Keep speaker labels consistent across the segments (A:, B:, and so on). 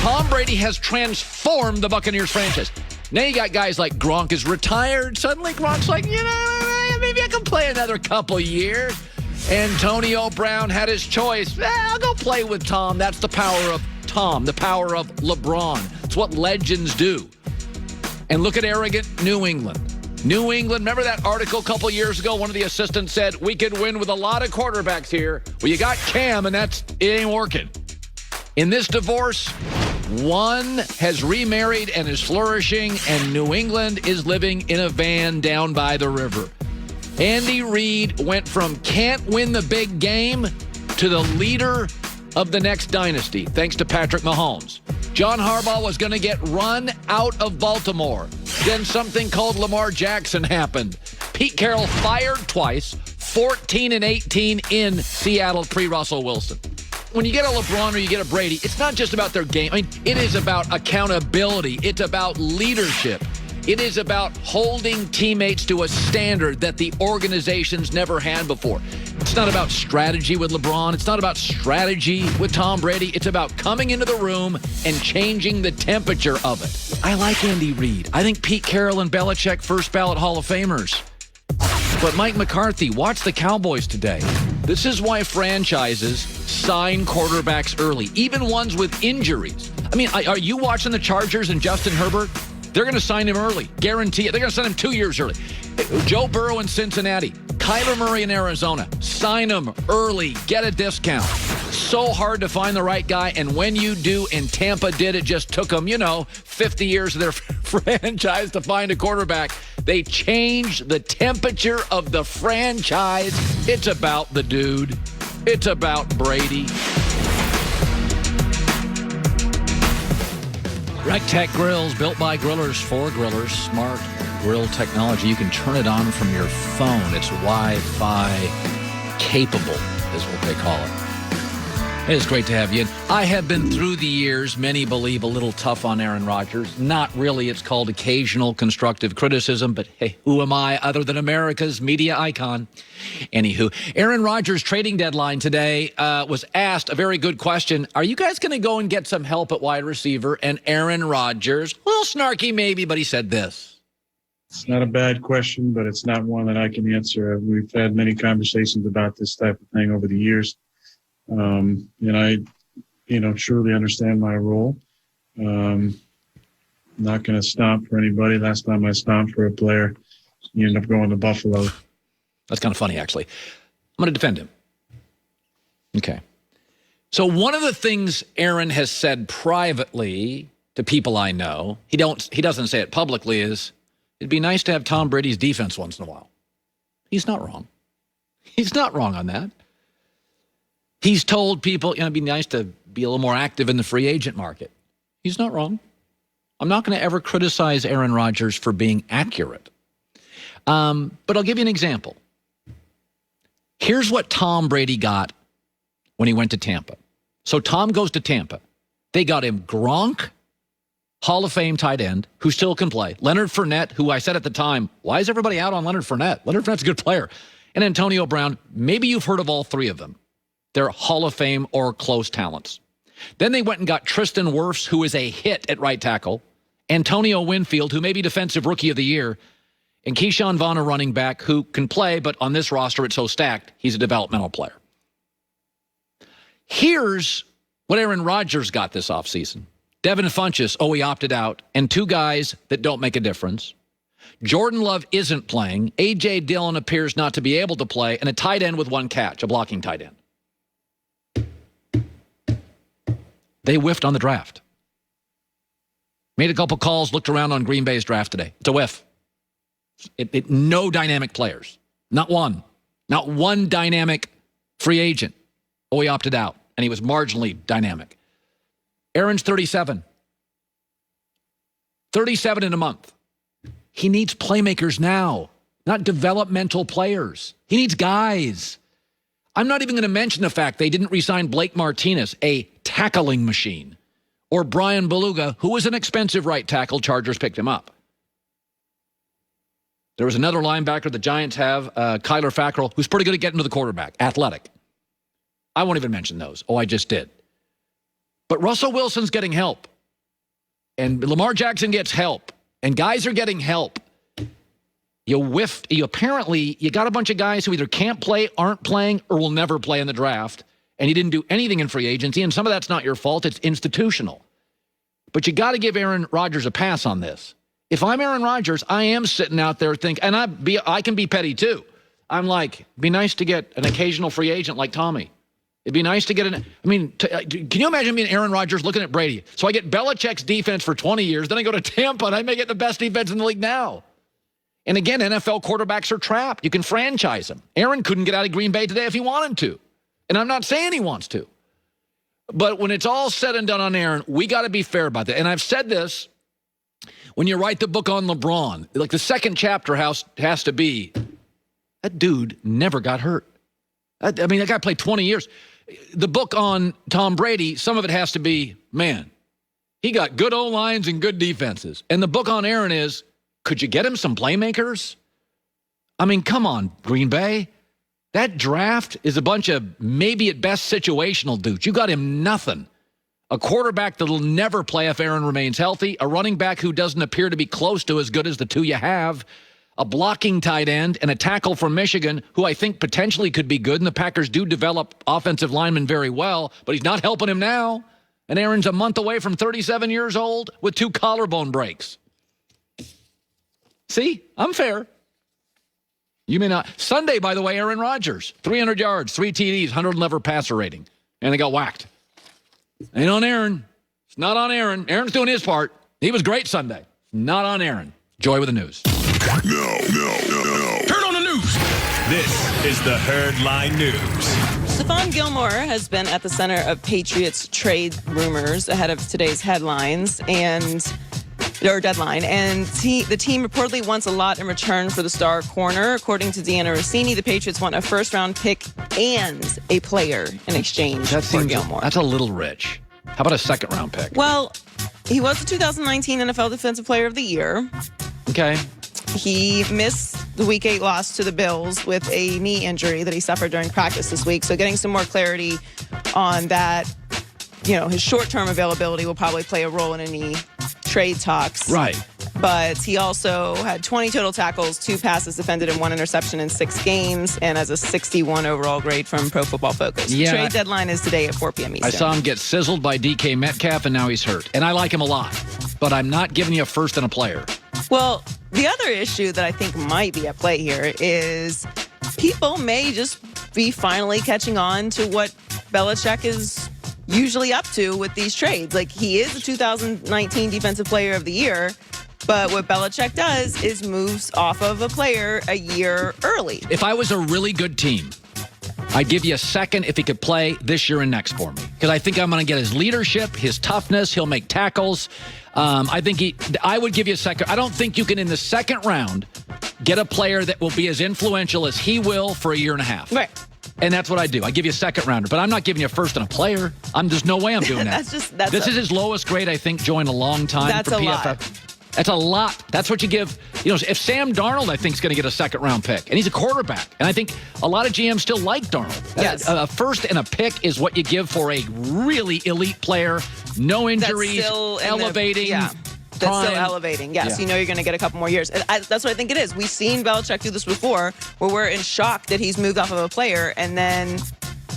A: Tom Brady has transformed the Buccaneers franchise. Now you got guys like Gronk is retired. Suddenly Gronk's like, maybe I can play another couple years. Antonio Brown had his choice. I'll go play with Tom. That's the power of Tom, the power of LeBron. It's what legends do. And look at arrogant New England. New England, remember that article a couple years ago? One of the assistants said, we could win with a lot of quarterbacks here. Well, you got Cam, and it ain't working. In this divorce, one has remarried and is flourishing, and New England is living in a van down by the river. Andy Reid went from can't win the big game to the leader of the next dynasty, thanks to Patrick Mahomes. John Harbaugh was going to get run out of Baltimore. Then something called Lamar Jackson happened. Pete Carroll fired twice, 14 and 18 in Seattle pre-Russell Wilson. When you get a LeBron or you get a Brady, it's not just about their game. I mean, it is about accountability. It's about leadership. It is about holding teammates to a standard that the organization's never had before. It's not about strategy with LeBron. It's not about strategy with Tom Brady. It's about coming into the room and changing the temperature of it. I like Andy Reid. I think Pete Carroll and Belichick first ballot Hall of Famers. But Mike McCarthy, watch the Cowboys today. This is why franchises sign quarterbacks early, even ones with injuries. I mean, are you watching the Chargers and Justin Herbert? They're going to sign him early. Guarantee it. They're going to sign him 2 years early. Joe Burrow in Cincinnati. Kyler Murray in Arizona. Sign him early. Get a discount. So hard to find the right guy, and when you do, and Tampa did, it just took them, 50 years of their franchise to find a quarterback. They changed the temperature of the franchise. It's about the dude. It's about Brady. RecTech grills, built by grillers for grillers. Smart grill technology. You can turn it on from your phone. It's Wi-Fi capable, is what they call it. It's great to have you. I have been through the years, many believe, a little tough on Aaron Rodgers. Not really. It's called occasional constructive criticism, but hey, who am I other than America's media icon? Anywho, Aaron Rodgers' trading deadline today was asked a very good question. Are you guys going to go and get some help at wide receiver? And Aaron Rodgers, a little snarky maybe, but he said this.
B: It's not a bad question, but it's not one that I can answer. We've had many conversations about this type of thing over the years. And I, truly understand my role. Not going to stomp for anybody. Last time I stomped for a player, he ended up going to Buffalo.
A: That's kind of funny, actually. I'm going to defend him. Okay. So one of the things Aaron has said privately to people I know, he doesn't say it publicly, is it'd be nice to have Tom Brady's defense once in a while. He's not wrong. He's not wrong on that. He's told people, it'd be nice to be a little more active in the free agent market. He's not wrong. I'm not going to ever criticize Aaron Rodgers for being accurate. But I'll give you an example. Here's what Tom Brady got when he went to Tampa. So Tom goes to Tampa. They got him Gronk, Hall of Fame tight end, who still can play. Leonard Fournette, who I said at the time, why is everybody out on Leonard Fournette? Leonard Fournette's a good player. And Antonio Brown, maybe you've heard of all three of them. They're Hall of Fame or close talents. Then they went and got Tristan Wirfs, who is a hit at right tackle, Antonio Winfield, who may be Defensive Rookie of the Year, and Keyshawn Vaughn, a running back, who can play, but on this roster, it's so stacked, he's a developmental player. Here's what Aaron Rodgers got this offseason. Devin Funchess, he opted out, and two guys that don't make a difference. Jordan Love isn't playing. A.J. Dillon appears not to be able to play, and a tight end with one catch, a blocking tight end. They whiffed on the draft. Made a couple calls, looked around on Green Bay's draft today. It's a whiff. No dynamic players. Not one. Not one dynamic free agent. He opted out, and he was marginally dynamic. Aaron's 37. 37 in a month. He needs playmakers now, not developmental players. He needs guys. I'm not even going to mention the fact they didn't re-sign Blake Martinez, a tackling machine, or Brian Beluga, who was an expensive right tackle. Chargers picked him up. There was another linebacker the Giants have, Kyler Fackrell, who's pretty good at getting to the quarterback, athletic. I won't even mention those. I just did. But Russell Wilson's getting help. and Lamar Jackson gets help, and guys are getting help, you got a bunch of guys who either can't play, aren't playing, or will never play in the draft, and you didn't do anything in free agency, and some of that's not your fault. It's institutional. But you got to give Aaron Rodgers a pass on this. If I'm Aaron Rodgers, I am sitting out there thinking, and I can be petty too. I'm like, it'd be nice to get an occasional free agent like Tommy. It'd be nice to get can you imagine being Aaron Rodgers looking at Brady? So I get Belichick's defense for 20 years, then I go to Tampa, and I may get the best defense in the league now. And again, NFL quarterbacks are trapped. You can franchise them. Aaron couldn't get out of Green Bay today if he wanted to. And I'm not saying he wants to. But when it's all said and done on Aaron, we got to be fair about that. And I've said this, when you write the book on LeBron, like the second chapter has to be, that dude never got hurt. That guy played 20 years. The book on Tom Brady, some of it has to be, man, he got good O-lines and good defenses. And the book on Aaron is, could you get him some playmakers? I mean, come on, Green Bay. That draft is a bunch of maybe at best situational dudes. You got him nothing. A quarterback that'll never play if Aaron remains healthy, a running back who doesn't appear to be close to as good as the two you have, a blocking tight end, and a tackle from Michigan who I think potentially could be good, and the Packers do develop offensive linemen very well, but he's not helping him now. And Aaron's a month away from 37 years old with 2 collarbone breaks. See, I'm fair. You may not. Sunday, by the way, Aaron Rodgers, 300 yards, 3 TDs, 111 passer rating, and they got whacked. Ain't on Aaron. It's not on Aaron. Aaron's doing his part. He was great Sunday. Not on Aaron. Joy with the news.
C: No. Turn on the news. This is the Herdline News.
D: Stephon Gilmore has been at the center of Patriots trade rumors ahead of today's deadline, and the team reportedly wants a lot in return for the star corner. According to Deanna Rossini, the Patriots want a first-round pick and a player in exchange for Gilmore.
A: That's a little rich. How about a second-round pick?
D: Well, he was the 2019 NFL Defensive Player of the Year.
A: Okay.
D: He missed the Week 8 loss to the Bills with a knee injury that he suffered during practice this week. So getting some more clarity on that, his short-term availability will probably play a role in any trade talks.
A: Right.
D: But he also had 20 total tackles, 2 passes defended, and 1 interception in 6 games, and has a 61 overall grade from Pro Football Focus.
A: Yeah.
D: The trade deadline is today at 4 p.m. Eastern.
A: I saw him get sizzled by DK Metcalf, and now he's hurt. And I like him a lot, but I'm not giving you a first and a player.
D: Well, the other issue that I think might be at play here is people may just be finally catching on to what Belichick is usually up to with these trades. Like, he is the 2019 Defensive Player of the Year, but what Belichick does is moves off of a player a year early.
A: If I was a really good team, I'd give you a second if he could play this year and next for me. Because I think I'm going to get his leadership, his toughness. He'll make tackles. I would give you a second. I don't think you can, in the second round, get a player that will be as influential as he will for a year and a half.
D: Right.
A: And that's what I do. I give you a second rounder, but I'm not giving you a first and a player. There's no way I'm doing that. This is his lowest grade, I think, Joy, in a long time for PFF.
D: Lot.
A: That's a lot. That's what you give. If Sam Darnold, I think, is going to get a second-round pick, and he's a quarterback, and I think a lot of GMs still like Darnold.
D: Yes.
A: A first and a pick is what you give for a really elite player, no injuries, elevating.
D: That's still elevating. Yes,
A: Yeah.
D: you're going to get a couple more years. That's what I think it is. We've seen Belichick do this before, where we're in shock that he's moved off of a player, and then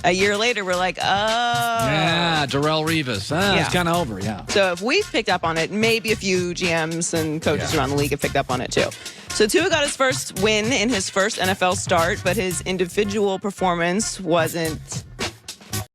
D: a year later, we're like, oh.
A: Yeah, Darrelle Revis. It's kind of over, yeah.
D: So if we've picked up on it, maybe a few GMs and coaches around the league have picked up on it too. So Tua got his first win in his first NFL start, but his individual performance wasn't